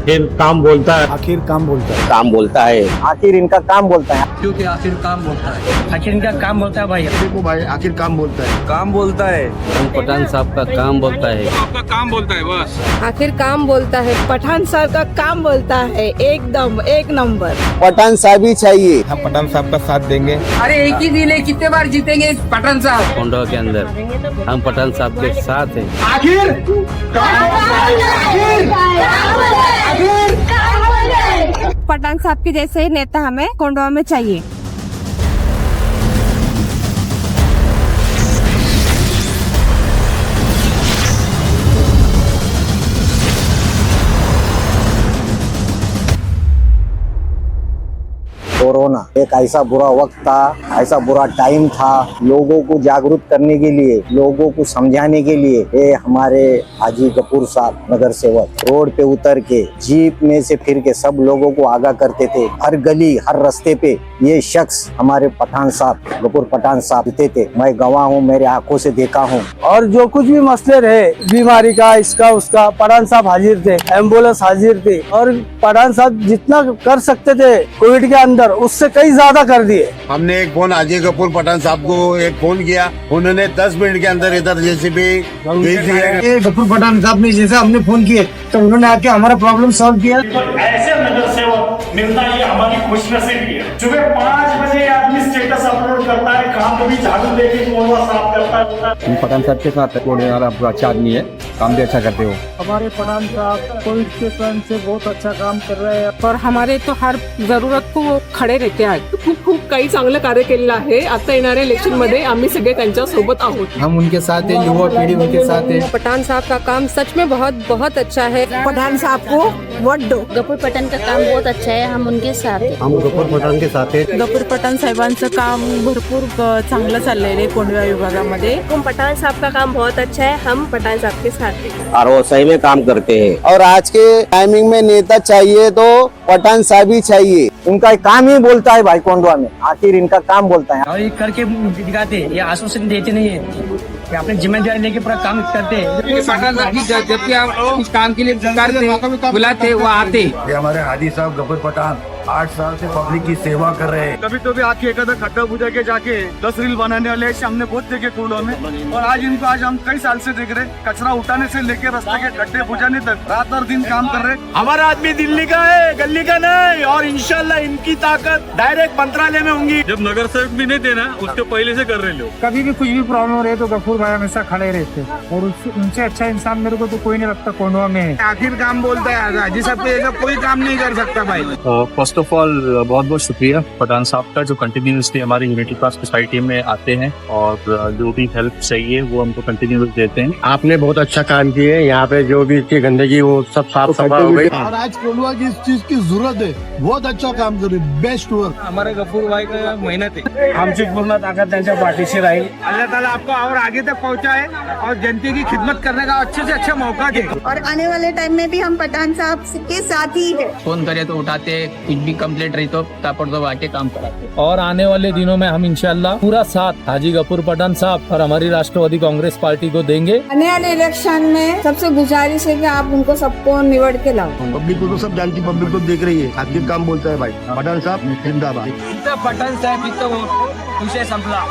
फिर काम बोलता है, आखिर काम बोलता है। काम बोलता है, आखिर इनका काम बोलता है। क्योंकि आखिर काम बोलता है। आखिर इनका काम बोलता है भाई। देखो भाई, आखिर काम बोलता है। काम बोलता है। पठान साहब का काम बोलता है। आपका काम बोलता है बस। आखिर काम बोलता है। पठान साहब का काम बोलता है, एकदम एक नंबर। पठान साहब ही चाहिए। हम पठान साहब का साथ देंगे। अरे एक ही दिन है, कितने बार जीतेंगे पठान साहब। कोंडवा के अंदर हम पठान साहब के साथ हैं। पठान साहब के जैसे ही नेता हमें कोंडवा में चाहिए। कोरोना एक ऐसा बुरा वक्त था, ऐसा बुरा टाइम था। लोगों को जागरूक करने के लिए, लोगों को समझाने के लिए ये हमारे हाजी गफूर साहब नगर सेवक रोड पे उतर के जीप में से फिर के सब लोगों को आगाह करते थे। हर गली हर रास्ते पे ये शख्स हमारे पठान साहब गफूर पठान साहब जीते थे। मैं गवाह हूँ, मेरे आंखों से देखा हूँ। और जो कुछ भी मसले रहे बीमारी का, इसका उसका, पठान साहब हाजिर थे, एम्बुलेंस हाजिर थी और पठान साहब जितना कर सकते थे कोविड के अंदर उससे कई ज्यादा कर दिए। हमने एक फोन हाजी गफूर पठान साहब को एक फोन किया, उन्होंने 10 मिनट के अंदर इधर जेसीबी भेज दिया। गफूर पठान साहब ने जैसे हमने फोन किए तो उन्होंने आके हमारा प्रॉब्लम सॉल्व किया। ऐसे नगर सेवक मिलना ये हमारी खुशनसीबी है। सुबह 5 बजे आदमी स्टेटस अपलोड करता है, काम को भी झाड़ू देके कोंडवा साफ करता है। पठान साहब के साथ आप अच्छा आदमी है, काम भी अच्छा करते हो। हमारे पठान साहब कोविड के टाइम से बहुत अच्छा काम कर रहे हैं और हमारे तो हर जरूरत को वो खडे रहते आहेत. खूप खूप काही चांगलं कार्य केलेलं आहे. आता येणाऱ्या इलेक्शन मध्ये आम्ही सगळे त्यांच्या सोबत आहोत. हम उनके साथ हैं, युवा पीढ़ी उनके साथ है। पठान साहब का काम सच में बहुत बहुत अच्छा है. पठान साहब को वोट दो. गफूर पठान का काम बहुत अच्छा है, हम उनके साथ हैं. हम गफूर पठान के साथ है। गफूर पठाण साहेबांचं काम भरपूर चांगलं चाललंय आहे कोंडवा विभागामध्ये. पठान साहब का काम बहुत अच्छा है, हम पठान साहब के साथ हैं. और वो सही में काम करते हैं। और आज के टाइमिंग में नेता चाहिए तो पठान साहब ही चाहिए। इनका काम ही बोलता है भाई कोंडवा में। आखिर इनका काम बोलता है। और ये करके दिखाते, ये आश्वासन देते नहीं है, ये अपनी जिम्मेदारी लेके पूरा काम करते हैं. पठान साहब जबकि आप इस काम के लिए बुलाते वो आते. ये हमारे हाजी साहब गफूर पठान 8 साल से पब्लिक की सेवा कर रहे हैं। कभी तो भी आके एक खड्डा बुझा के जाके 10 रील बनाने वाले हमने बहुत देखे कोंडवा में। और आज इनको आज हम कई साल से देख रहे, कचरा उठाने से लेके रास्ते के खड्डे बुझाने तक रात और दिन काम कर रहे। हमारा आदमी दिल्ली का है, गली का नहीं। और इंशाल्लाह इनकी ताकत डायरेक्ट मंत्रालय में होंगी। जब नगर सेवक भी नहीं देना, उसके पहले से कर रहे लोग। कभी भी कुछ भी प्रॉब्लम रहे तो गफूर भाई हमेशा खड़े रहते और उनसे अच्छा इंसान मेरे को तो कोई नहीं लगता कोंडवा में। आखिर काम बोलता है हाजी साहब पे, ऐसा कोई काम नहीं कर सकता भाई. फर्स्ट ऑफ ऑल बहुत बहुत शुक्रिया पठान साहब का, जो कंटिन्यूसली हमारी यूनिटी पास सोसाइटी में आते हैं और जो भी हेल्प चाहिए वो हमको कंटिन्यूस देते हैं. आपने बहुत अच्छा काम किए, यहाँ पे जो भी इसकी गंदगी वो सब साफ सफाई हो गई। और आज कोंडवा की इस चीज की जरूरत है, बहुत अच्छा काम कर रहे, बेस्ट वर्क। हमारे गफूर भाई का मेहनत है, आमची पूर्ण ताकद त्यांच्या पाठीशी राहील. अल्लाह ताला आपको और आगे तक पहुंचाए और जनता की खिदमत करने का अच्छे से अच्छा मौका दे. और आने वाले टाइम में भी हम पठान साहब के साथ ही है. फोन करे तो उठाते, कुछ भी कंप्लेंट रही तो ताबड़तोड़ आके काम कराते. और आने वाले दिनों में हम इंशाल्लाह पूरा साथ हाजी गफूर पठान साहब और हमारी राष्ट्रवादी कांग्रेस पार्टी को देंगे. आने वाले इलेक्शन में सबसे गुजारिश है कि आप उनको सबको निवड़ के लाओ. पब्लिक को तो सब जानती, पब्लिक को देख रही है। आखिर काम बोलता है भाई पठान साहब जिंदाबाद. पठाण साहेब इथं विषय संपला.